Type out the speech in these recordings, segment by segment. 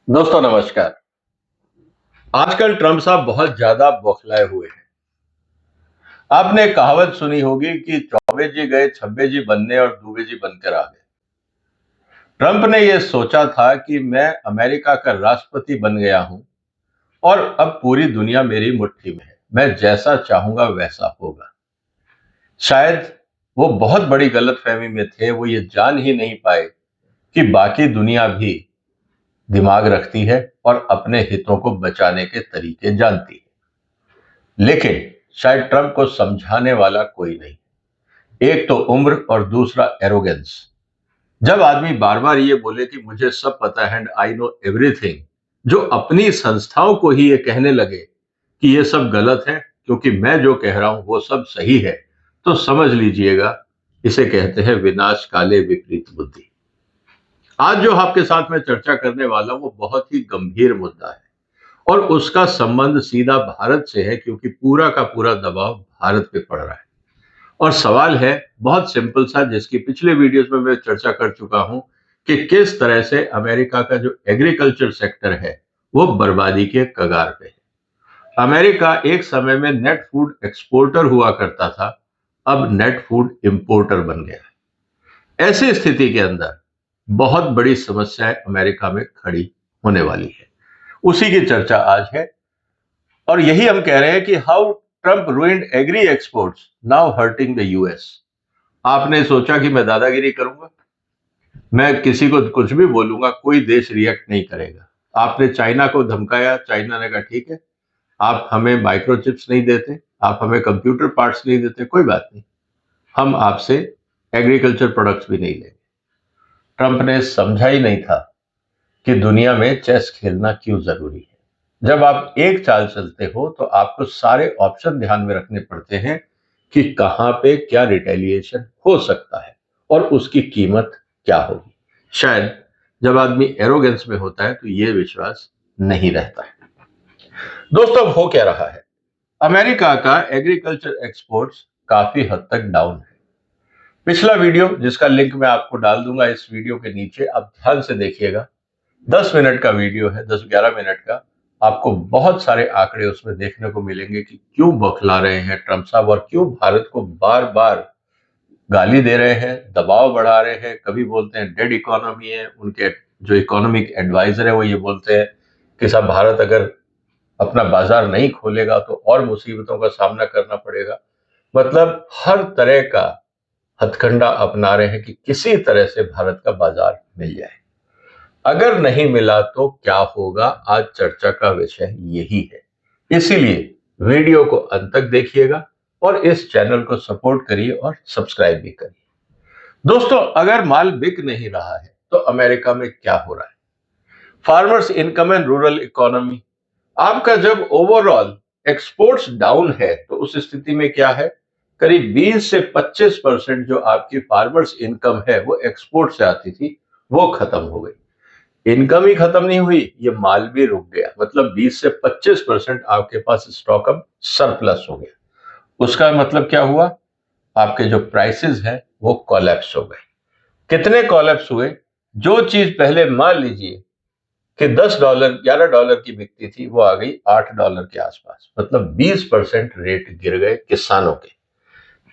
दोस्तों नमस्कार। आजकल ट्रम्प साहब बहुत ज्यादा बौखलाए हुए हैं। आपने एक कहावत सुनी होगी कि चौबे जी गए छब्बे जी बनने और दूबे जी बनकर आ गए। ट्रम्प ने यह सोचा था कि मैं अमेरिका का राष्ट्रपति बन गया हूं और अब पूरी दुनिया मेरी मुट्ठी में है, मैं जैसा चाहूंगा वैसा होगा। शायद वो बहुत बड़ी गलतफहमी में थे। वो ये जान ही नहीं पाए कि बाकी दुनिया भी दिमाग रखती है और अपने हितों को बचाने के तरीके जानती है। लेकिन शायद ट्रंप को समझाने वाला कोई नहीं। एक तो उम्र और दूसरा एरोगेंस। जब आदमी बार बार ये बोले कि मुझे सब पता है एंड आई नो एवरीथिंग, जो अपनी संस्थाओं को ही ये कहने लगे कि ये सब गलत है क्योंकि मैं जो कह रहा हूं वो सब सही है, तो समझ लीजिएगा इसे कहते हैं विनाश काले विपरीत बुद्धि। आज जो आपके साथ में चर्चा करने वाला हूं, वो बहुत ही गंभीर मुद्दा है और उसका संबंध सीधा भारत से है क्योंकि पूरा का पूरा दबाव भारत पे पड़ रहा है। और सवाल है बहुत सिंपल सा, जिसकी पिछले वीडियोस में मैं चर्चा कर चुका हूं कि किस तरह से अमेरिका का जो एग्रीकल्चर सेक्टर है वो बर्बादी के कगार पे है। अमेरिका एक समय में नेट फूड एक्सपोर्टर हुआ करता था, अब नेट फूड इंपोर्टर बन गया है। ऐसी स्थिति के अंदर बहुत बड़ी समस्याएं अमेरिका में खड़ी होने वाली है। उसी की चर्चा आज है और यही हम कह रहे हैं कि how Trump ruined agri exports now hurting the US. आपने सोचा कि मैं दादागिरी करूंगा, मैं किसी को कुछ भी बोलूंगा, कोई देश रिएक्ट नहीं करेगा। आपने चाइना को धमकाया, चाइना ने कहा ठीक है, आप हमें माइक्रोचिप्स नहीं देते, आप हमें कंप्यूटर पार्ट्स नहीं देते, कोई बात नहीं, हम आपसे एग्रीकल्चर प्रोडक्ट्स भी नहीं लेंगे। ट्रंप ने समझा ही नहीं था कि दुनिया में चेस खेलना क्यों जरूरी है। जब आप एक चाल चलते हो तो आपको सारे ऑप्शन ध्यान में रखने पड़ते हैं कि कहां पे क्या रिटेलिएशन हो सकता है और उसकी कीमत क्या होगी। शायद जब आदमी एरोगेंस में होता है तो यह विश्वास नहीं रहता है। दोस्तों हो क्या रहा है, अमेरिका का एग्रीकल्चर एक्सपोर्ट्स काफी हद तक डाउन है। पिछला वीडियो जिसका लिंक मैं आपको डाल दूंगा इस वीडियो के नीचे, आप ध्यान से देखिएगा। 10 मिनट का वीडियो है, 10-11 मिनट का। आपको बहुत सारे आंकड़े उसमें देखने को मिलेंगे कि क्यों बौखला रहे हैं ट्रंप साहब और क्यों भारत को बार बार गाली दे रहे हैं, दबाव बढ़ा रहे हैं। कभी बोलते हैं डेड इकोनॉमी है, उनके जो इकोनॉमिक एडवाइजर है वो ये बोलते हैं कि साहब भारत अगर अपना बाजार नहीं खोलेगा तो और मुसीबतों का सामना करना पड़ेगा। मतलब हर तरह का हथकंडा अपना रहे हैं कि किसी तरह से भारत का बाजार मिल जाए। अगर नहीं मिला तो क्या होगा, आज चर्चा का विषय यही है। इसीलिए वीडियो को अंत तक देखिएगा और इस चैनल को सपोर्ट करिए और सब्सक्राइब भी करिए। दोस्तों अगर माल बिक नहीं रहा है तो अमेरिका में क्या हो रहा है? Farmers income and rural economy. आपका जब ओवरऑल एक्सपोर्ट्स डाउन है तो उस स्थिति में क्या है, करीब 20 से 25% जो आपकी फार्मर्स इनकम है वो एक्सपोर्ट से आती थी, वो खत्म हो गई। इनकम ही खत्म नहीं हुई, ये माल भी रुक गया। मतलब 20 से 25% आपके पास स्टॉक अब सरप्लस हो गया। उसका मतलब क्या हुआ, आपके जो प्राइसेस हैं वो कोलैप्स हो गए। कितने कोलैप्स हुए? जो चीज पहले मान लीजिए कि $10 $11 की बिकती थी, वो आ गई $8 के आसपास। मतलब 20% रेट गिर गए किसानों के।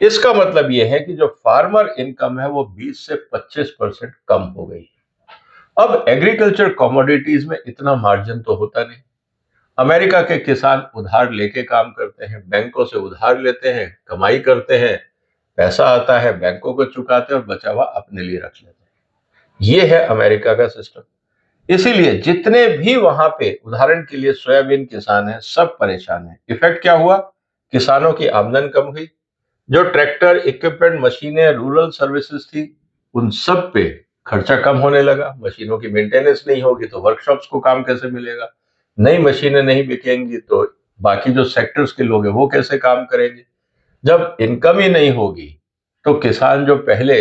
इसका मतलब यह है कि जो फार्मर इनकम है वो 20 से 25% कम हो गई। अब एग्रीकल्चर कमोडिटीज में इतना मार्जिन तो होता नहीं। अमेरिका के किसान उधार लेके काम करते हैं, बैंकों से उधार लेते हैं, कमाई करते हैं, पैसा आता है, बैंकों को चुकाते हैं और बचा हुआ अपने लिए रख लेते हैं। ये है अमेरिका का सिस्टम। इसीलिए जितने भी वहां पे उदाहरण के लिए सोयाबीन किसान हैं, सब परेशान हैं। इफेक्ट क्या हुआ? किसानों की आमदन कम हुई। जो ट्रैक्टर, इक्विपमेंट, मशीनें, रूरल सर्विसेज थी, उन सब पे खर्चा कम होने लगा। मशीनों की मेंटेनेंस नहीं होगी तो वर्कशॉप्स को काम कैसे मिलेगा? नई मशीनें नहीं बिकेंगी तो बाकी जो सेक्टर्स के लोग हैं वो कैसे काम करेंगे? जब इनकम ही नहीं होगी तो किसान जो पहले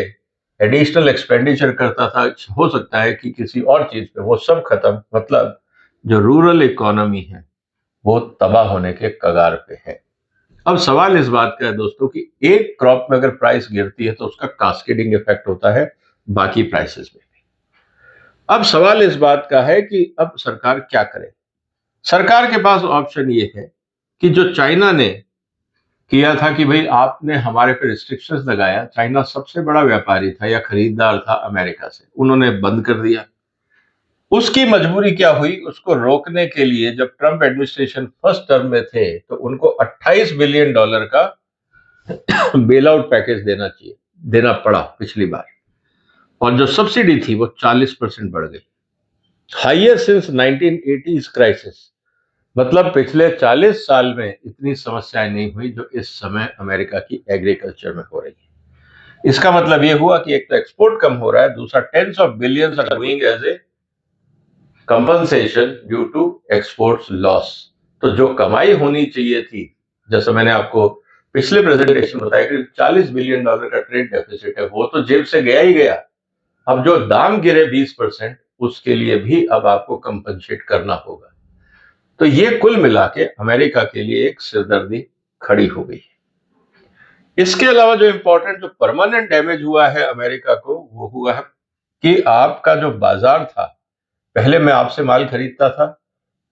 एडिशनल एक्सपेंडिचर करता था, हो सकता है कि किसी और चीज पे, वो सब खत्म। मतलब जो रूरल इकोनॉमी है वो तबाह होने के कगार पे है। अब सवाल इस बात का है दोस्तों कि एक क्रॉप में अगर प्राइस गिरती है तो उसका कास्केडिंग इफेक्ट होता है बाकी प्राइसेस में भी। अब सवाल इस बात का है कि अब सरकार क्या करे। सरकार के पास ऑप्शन ये है कि जो चाइना ने किया था कि भाई आपने हमारे पे रिस्ट्रिक्शंस लगाया। चाइना सबसे बड़ा व्यापारी था या खरीदार था अमेरिका से, उन्होंने बंद कर दिया। उसकी मजबूरी क्या हुई, उसको रोकने के लिए जब ट्रंप एडमिनिस्ट्रेशन फर्स्ट टर्म में थे तो उनको $28 बिलियन का बेल आउट पैकेज देना पड़ा पिछली बार, और जो सब्सिडी थी वो 40% बढ़ गई, हाईएस्ट सिंस 1980s क्राइसिस। मतलब पिछले 40 साल में इतनी समस्याएं नहीं हुई जो इस समय अमेरिका की एग्रीकल्चर में हो रही है। इसका मतलब यह हुआ कि एक तो एक्सपोर्ट कम हो रहा है, दूसरा tens of billions are going as a compensation due to exports loss. तो जो कमाई होनी चाहिए थी, जैसा मैंने आपको पिछले प्रेजेंटेशन में बताया कि $40 बिलियन का ट्रेड डेफिसिट है, वो तो जेब से गया ही गया। अब जो दाम गिरे 20%, उसके लिए भी अब आपको कंपनसेट करना होगा। तो ये कुल मिला के अमेरिका के लिए एक सिरदर्दी खड़ी हो गई। इसके अलावा जो इंपॉर्टेंट, जो परमानेंट डैमेज हुआ है अमेरिका को, वो हुआ है कि आपका जो बाजार था, पहले मैं आपसे माल खरीदता था,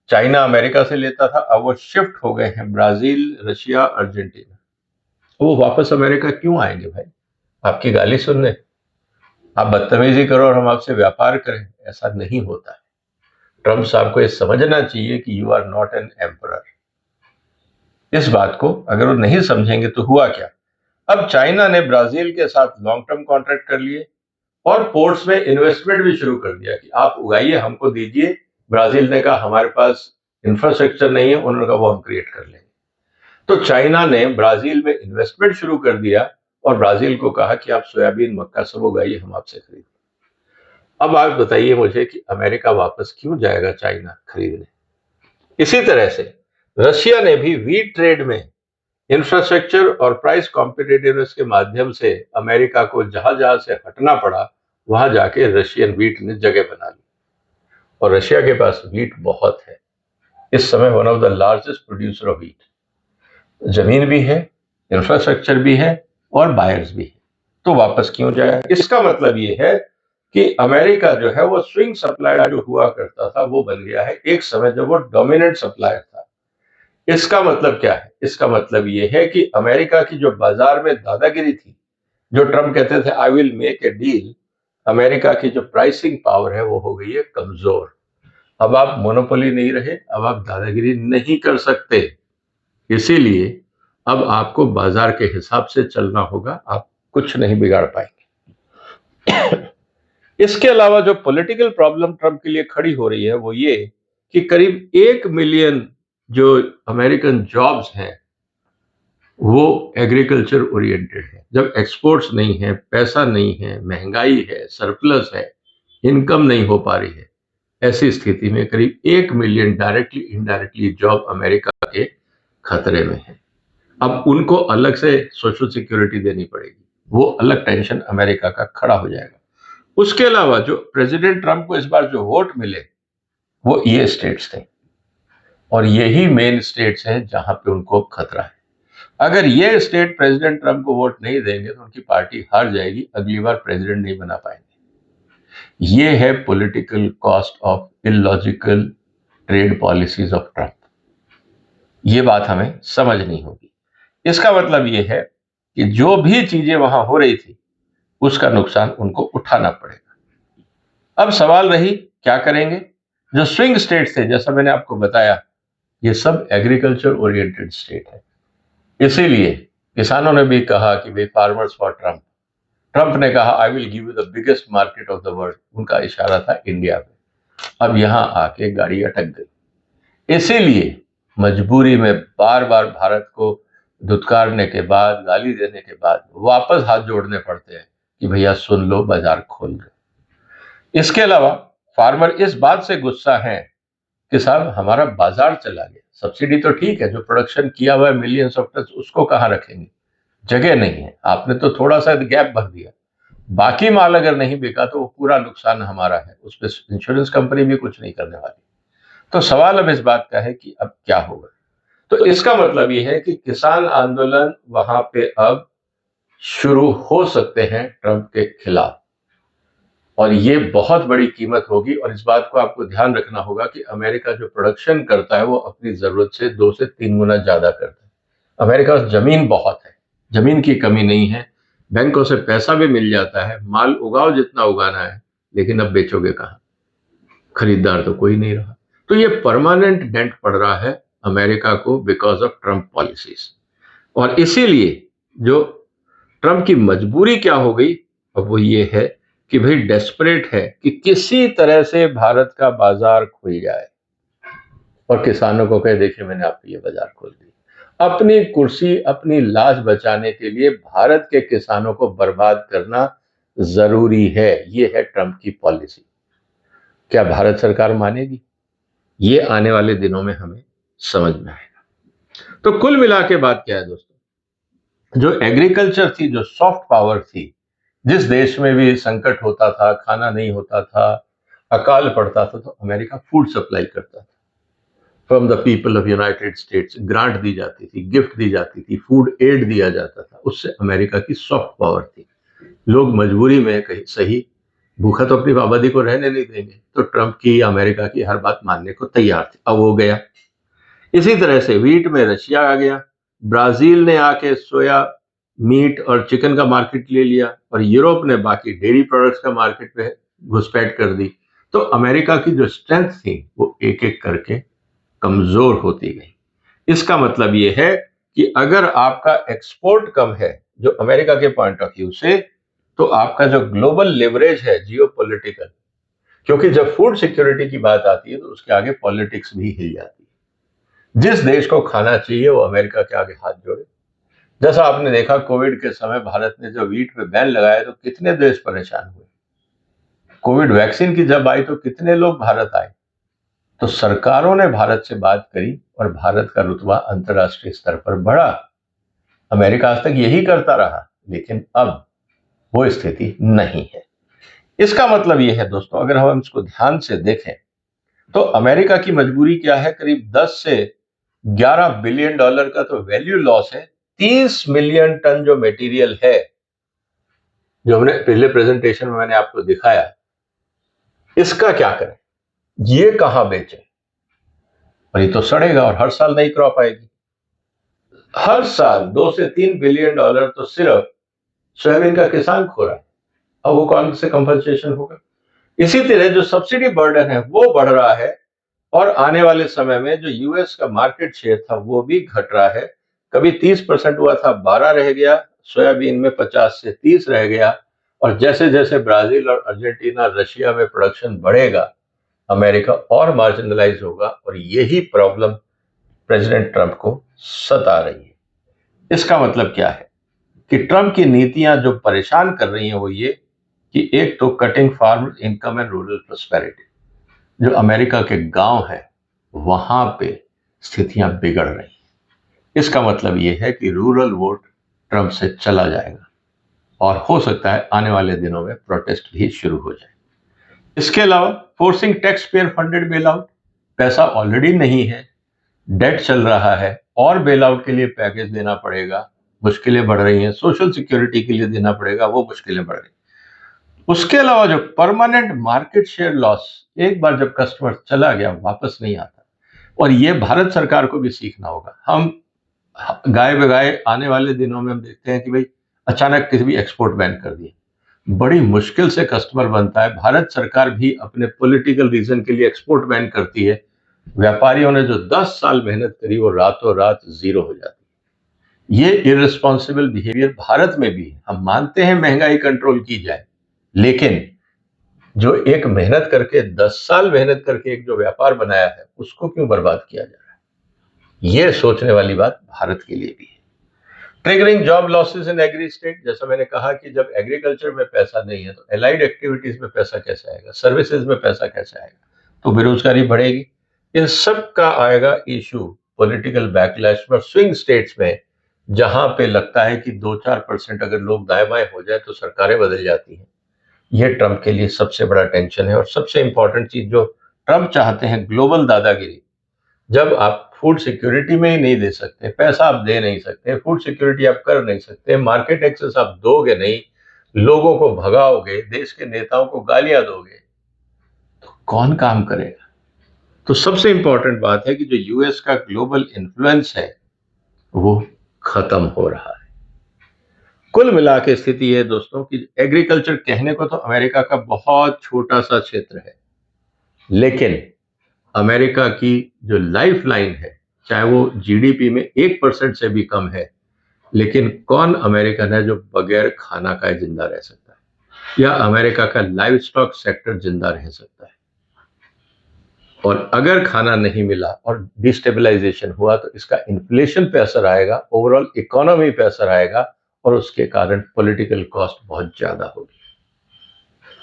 चाइना अमेरिका से लेता था, अब वो शिफ्ट हो गए हैं ब्राजील, रशिया, अर्जेंटीना। वो वापस अमेरिका क्यों आएंगे भाई? आपकी गाली सुनने? आप बदतमीजी करो और हम आपसे व्यापार करें? ऐसा नहीं होता है। ट्रंप साहब को ये समझना चाहिए कि you are not an emperor. इस बात को अगर वो नहीं समझेंगे तो हुआ क्या, अब चाइना ने ब्राजील के साथ लॉन्ग टर्म कॉन्ट्रैक्ट कर लिए और पोर्ट्स में इन्वेस्टमेंट भी शुरू कर दिया कि आप उगाइए, हमको दीजिए। ब्राजील ने कहा हमारे पास इंफ्रास्ट्रक्चर नहीं है, उन्होंने कहा वो हम क्रिएट कर लेंगे। तो चाइना ने ब्राजील में इन्वेस्टमेंट शुरू कर दिया और ब्राजील को कहा कि आप सोयाबीन, मक्का सब उगाइए, हम आपसे खरीदें। अब आप बताइए मुझे कि अमेरिका वापस क्यों जाएगा चाइना खरीदने? इसी तरह से रशिया ने भी व्हीट ट्रेड में इंफ्रास्ट्रक्चर और प्राइस कॉम्पिटिटिवनेस के माध्यम से अमेरिका को जहां जहां से हटना पड़ा, वहां जाके रशियन व्हीट ने जगह बना ली, और रशिया के पास व्हीट बहुत है। इस समय one of the largest producer of wheat, जमीन भी है, इंफ्रास्ट्रक्चर भी है और बायर्स भी है। तो वापस क्यों जाए? इसका मतलब ये है कि अमेरिका जो है वो स्विंग सप्लायर जो हुआ करता था वो बन गया है एक समय जब वो डोमिनेंट सप्लायर था। इसका मतलब क्या है? इसका मतलब यह है कि अमेरिका की जो बाजार में दादागिरी थी, जो ट्रम्प कहते थे I will make a deal, America की जो प्राइसिंग पावर है वो हो गई है कमजोर। अब आप मोनोपोली नहीं रहे, अब आप दादागिरी नहीं कर सकते, इसीलिए अब आपको बाजार के हिसाब से चलना होगा, आप कुछ नहीं बिगाड़ पाएंगे। इसके अलावा जो पॉलिटिकल प्रॉब्लम ट्रम्प के लिए खड़ी हो रही है वो ये कि करीब 1 मिलियन जो अमेरिकन जॉब्स हैं वो एग्रीकल्चर ओरिएंटेड है। जब एक्सपोर्ट्स नहीं है, पैसा नहीं है, महंगाई है, सरप्लस है, इनकम नहीं हो पा रही है, ऐसी स्थिति में करीब 1 million directly indirectly job America के खतरे में है। अब उनको अलग से सोशल सिक्योरिटी देनी पड़ेगी, वो अलग टेंशन अमेरिका का खड़ा हो जाएगा। उसके अलावा जो प्रेसिडेंट ट्रंप को इस बार जो वोट मिले वो ये स्टेट्स थे, और यही मेन स्टेट्स हैं जहां पे उनको खतरा है। अगर ये स्टेट प्रेसिडेंट ट्रंप को वोट नहीं देंगे तो उनकी पार्टी हार जाएगी, अगली बार प्रेसिडेंट नहीं बना पाएंगे। ये है political cost of illogical trade policies of Trump. ये बात हमें समझनी होगी। इसका मतलब ये है कि जो भी चीजें वहां हो रही थी उसका नुकसान उनको उठाना पड़ेगा। अब सवाल रही क्या करेंगे? जो स्विंग स्टेट्स थे, जैसा मैंने आपको बताया, ये सब एग्रीकल्चर ओरिएंटेड स्टेट है, इसीलिए किसानों ने भी कहा कि वे फार्मर्स फॉर ट्रंप। ट्रंप ने कहा I will give you the biggest market of the world, उनका इशारा था इंडिया पे। अब यहां आके गाड़ी अटक गई, इसीलिए मजबूरी में बार बार भारत को धुतकारने के बाद, गाली देने के बाद वापस हाथ जोड़ने पड़ते हैं कि भैया सुन लो, बाजार खोल दो। इसके अलावा फार्मर इस बात से गुस्सा है कि साहब हमारा बाजार चला गया, सब्सिडी तो ठीक है, जो प्रोडक्शन किया हुआ है मिलियंस ऑफ टन उसको कहां रखेंगे? जगह नहीं है, आपने तो थोड़ा सा गैप भर दिया, बाकी माल अगर नहीं बिका तो वो पूरा नुकसान हमारा है, उस पर इंश्योरेंस कंपनी भी कुछ नहीं करने वाली। तो सवाल अब इस बात का है कि अब क्या होगा। तो इसका मतलब ये है कि किसान आंदोलन वहां पे अब शुरू हो सकते हैं ट्रंप के खिलाफ, और ये बहुत बड़ी कीमत होगी। और इस बात को आपको ध्यान रखना होगा कि अमेरिका जो प्रोडक्शन करता है वो अपनी जरूरत से 2 से 3 गुना ज्यादा करता है। अमेरिका में जमीन बहुत है, जमीन की कमी नहीं है, बैंकों से पैसा भी मिल जाता है, माल उगाओ जितना उगाना है, लेकिन अब बेचोगे कहां? खरीदार तो कोई नहीं रहा। तो ये परमानेंट डेंट पड़ रहा है अमेरिका को बिकॉज ऑफ ट्रंप पॉलिसीज। और इसीलिए जो ट्रंप की मजबूरी क्या हो गई, अब वो ये है कि भाई डेस्परेट है कि किसी तरह से भारत का बाजार खुल जाए और किसानों को कहे देखिए मैंने आपको ये बाजार खोल दी। अपनी कुर्सी, अपनी लाज बचाने के लिए भारत के किसानों को बर्बाद करना जरूरी है। ये है ट्रंप की पॉलिसी। क्या भारत सरकार मानेगी? ये आने वाले दिनों में हमें समझ में आएगा। तो कुल मिला के बात क्या है दोस्तों, जो एग्रीकल्चर थी, जो सॉफ्ट पावर थी, जिस देश में भी संकट होता था, खाना नहीं होता था, अकाल पड़ता था, तो अमेरिका फूड सप्लाई करता था from the people of United States. Grant दी जाती थी, गिफ्ट दी जाती थी, फूड एड दिया जाता था। उससे अमेरिका की सॉफ्ट पावर थी। लोग मजबूरी में कहीं सही, भूखा तो अपनी आबादी को रहने नहीं देंगे, तो ट्रंप की, अमेरिका की हर बात मानने को तैयार थे। अब वो गया। इसी तरह से व्हीट में रशिया आ गया, ब्राजील ने आके सोया मीट और चिकन का मार्केट ले लिया, और यूरोप ने बाकी डेयरी प्रोडक्ट्स का मार्केट पे घुसपैठ कर दी। तो अमेरिका की जो स्ट्रेंथ थी वो एक एक करके कमजोर होती गई। इसका मतलब ये है कि अगर आपका एक्सपोर्ट कम है जो अमेरिका के पॉइंट ऑफ व्यू से, तो आपका जो ग्लोबल लेवरेज है जियोपॉलिटिकल, क्योंकि जब फूड सिक्योरिटी की बात आती है तो उसके आगे पॉलिटिक्स भी हिल जाती है। जिस देश को खाना चाहिए वो अमेरिका के आगे हाथ जोड़े। जैसा आपने देखा कोविड के समय भारत ने जो व्हीट पे बैन लगाया तो कितने देश परेशान हुए। कोविड वैक्सीन की जब आई तो कितने लोग भारत आए। तो सरकारों ने भारत से बात करी और भारत का रुतबा अंतर्राष्ट्रीय स्तर पर बढ़ा। अमेरिका आज तक यही करता रहा, लेकिन अब वो स्थिति नहीं है। इसका मतलब यह है दोस्तों, अगर हम इसको ध्यान से देखें तो अमेरिका की मजबूरी क्या है, करीब 10 से 11 बिलियन डॉलर का तो वैल्यू लॉस है। 30 मिलियन टन जो मटेरियल है, जो हमने पिछले प्रेजेंटेशन में मैंने आपको दिखाया, इसका क्या करें, ये कहां बेचें? और ये तो सड़ेगा और हर साल नई क्रॉप आएगी। हर साल 2 से 3 बिलियन डॉलर तो सिर्फ सोयाबीन का किसान खो रहा है। अब वो कौन से कंपनसेशन होगा? इसी तरह जो सब्सिडी बर्डन है वो बढ़ रहा है, और आने वाले समय में जो यूएस का मार्केट शेयर था वो भी घट रहा है। कभी 30% हुआ था, 12 रह गया, सोयाबीन में 50 से 30 रह गया। और जैसे जैसे ब्राजील और अर्जेंटीना, रशिया में प्रोडक्शन बढ़ेगा, अमेरिका और मार्जिनलाइज होगा, और यही प्रॉब्लम प्रेसिडेंट ट्रंप को सता रही है। इसका मतलब क्या है कि ट्रंप की नीतियां जो परेशान कर रही हैं वो ये कि एक तो cutting farm income and rural prosperity, जो अमेरिका के गांव है वहां पे स्थितियां बिगड़ रही हैं। इसका मतलब यह है कि रूरल वोट ट्रंप से चला जाएगा, और हो सकता है आने वाले दिनों में प्रोटेस्ट भी शुरू हो जाए। इसके अलावा forcing tax payer funded bail out, पैसा ऑलरेडी नहीं है, डेट चल रहा है, और बेल आउट के लिए पैकेज देना पड़ेगा, मुश्किलें बढ़ रही हैं। सोशल सिक्योरिटी के लिए देना पड़ेगा, वो मुश्किलें बढ़ रही। उसके अलावा जो परमानेंट मार्केट शेयर लॉस, एक बार जब कस्टमर चला गया वापस नहीं आता, और ये भारत सरकार को भी सीखना होगा। हम गाय बगाए आने वाले दिनों में हम देखते हैं कि भाई अचानक किसी भी एक्सपोर्ट बैन कर दिए, बड़ी मुश्किल से कस्टमर बनता है। भारत सरकार भी अपने पॉलिटिकल रीजन के लिए एक्सपोर्ट बैन करती है। व्यापारियों ने जो 10 साल मेहनत करी वो रातों रात जीरो हो जाती है। ये इररिस्पॉन्सिबल बिहेवियर भारत में भी है। हम मानते हैं महंगाई कंट्रोल की जाए, लेकिन जो एक मेहनत करके 10 साल मेहनत करके एक जो व्यापार बनाया है उसको क्यों बर्बाद किया जा रहा है? यह सोचने वाली बात भारत के लिए भी है। Triggering job losses in agree state, जैसा मैंने कहा कि जब एग्रीकल्चर में पैसा नहीं है तो एलाइड एक्टिविटीज में पैसा कैसे आएगा, सर्विसेज में पैसा कैसे आएगा, तो बेरोजगारी बढ़ेगी। इन सब का आएगा इशू पॉलिटिकल बैकलैश पर स्विंग स्टेट्स में, जहां पे लगता है कि 2-4% अगर लोग दाएं बाएं हो जाए तो सरकारें बदल जाती हैं। यह ट्रंप के लिए सबसे बड़ा टेंशन है। और सबसे इंपॉर्टेंट चीज जो ट्रंप चाहते हैं, ग्लोबल दादागिरी। जब आप फूड सिक्योरिटी में ही नहीं दे सकते, पैसा आप दे नहीं सकते, फूड सिक्योरिटी आप कर नहीं सकते, मार्केट एक्सेस आप दोगे नहीं, लोगों को भगाओगे, देश के नेताओं को गालियां दोगे, तो कौन काम करेगा? तो सबसे इंपॉर्टेंट बात है कि जो यूएस का ग्लोबल इन्फ्लुएंस है वो खत्म हो रहा है। कुल मिला के स्थिति है दोस्तों कि एग्रीकल्चर कहने को तो अमेरिका का बहुत छोटा सा क्षेत्र है, लेकिन अमेरिका की जो लाइफ लाइन है, चाहे वो जीडीपी में 1% से भी कम है, लेकिन कौन अमेरिकन है जो बगैर खाना खाए जिंदा रह सकता है, या अमेरिका का लाइव स्टॉक सेक्टर जिंदा रह सकता है? और अगर खाना नहीं मिला और डिस्टेबलाइजेशन हुआ तो इसका इन्फ्लेशन पे असर आएगा, ओवरऑल इकोनॉमी पे असर आएगा, और उसके कारण पॉलिटिकल कॉस्ट बहुत ज्यादा होगी।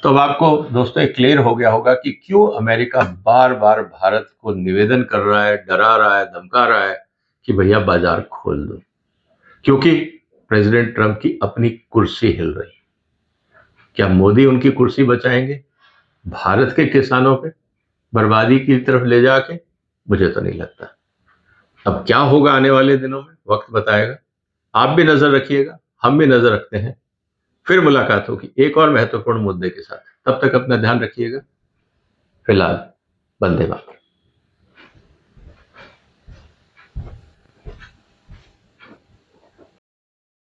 तो अब आपको दोस्तों एक क्लियर हो गया होगा कि क्यों अमेरिका बार बार भारत को निवेदन कर रहा है, डरा रहा है, धमका रहा है कि भैया बाजार खोल दो, क्योंकि प्रेसिडेंट ट्रंप की अपनी कुर्सी हिल रही। क्या मोदी उनकी कुर्सी बचाएंगे भारत के किसानों पे बर्बादी की तरफ ले जाके? मुझे तो नहीं लगता। अब क्या होगा आने वाले दिनों में, वक्त बताएगा। आप भी नजर रखिएगा, हम भी नजर रखते हैं। फिर मुलाकात होगी एक और महत्वपूर्ण मुद्दे के साथ। तब तक अपना ध्यान रखिएगा। फिलहाल वंदे मातरम।